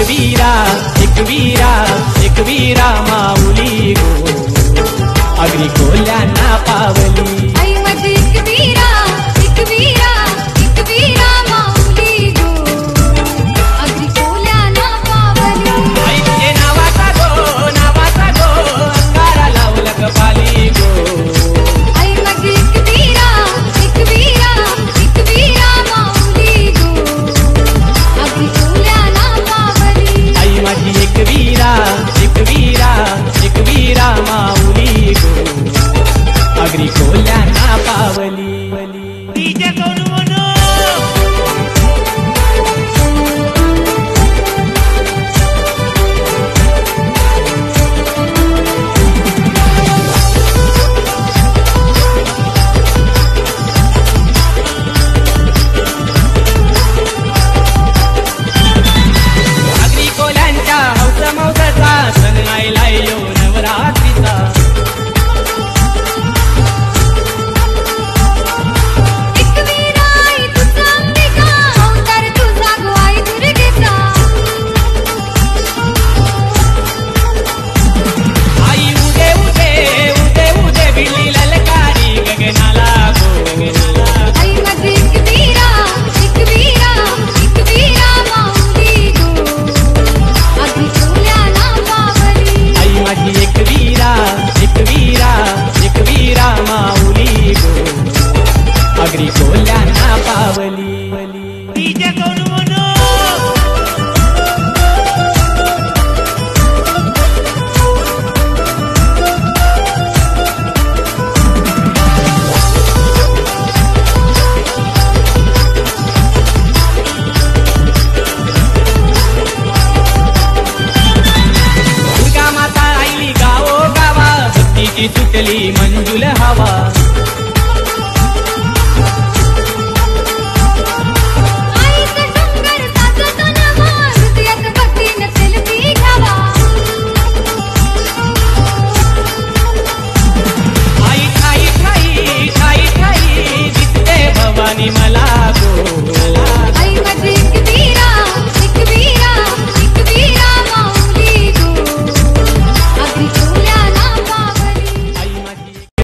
एक वीरा माऊली गो अग्री कोल्यांना पावली। आई माझी एक वीरा माऊली गो अग्री कोल्यांना पावली। आईचे नावाचा गो अंगारा लावलं कपाली गो। आई माझी एक वीरा माऊली गो अग्री कोल्यांना पावली। आई माझी एक वीरा माऊली गो अग्री कोल्यांना पावली। अग्री कोल्यांच्या हौसा मौसाचा सण आयलाय यो नवरात्रीचा। एक वीरा आई तुझा अंबिका अवतार तुझा गो आई दुर्गेचा। आई उदे भिडली ललकारी गगनाला गो। आई माझी एक वीरा माऊली गो अग्री कोल्यांना पावली। आई माझी एक वीरा माऊली गो अग्री कोल्यांना पावली। दुर्गा माता आईली गावो गावा भक्तीची सुटली मंजुल हवा।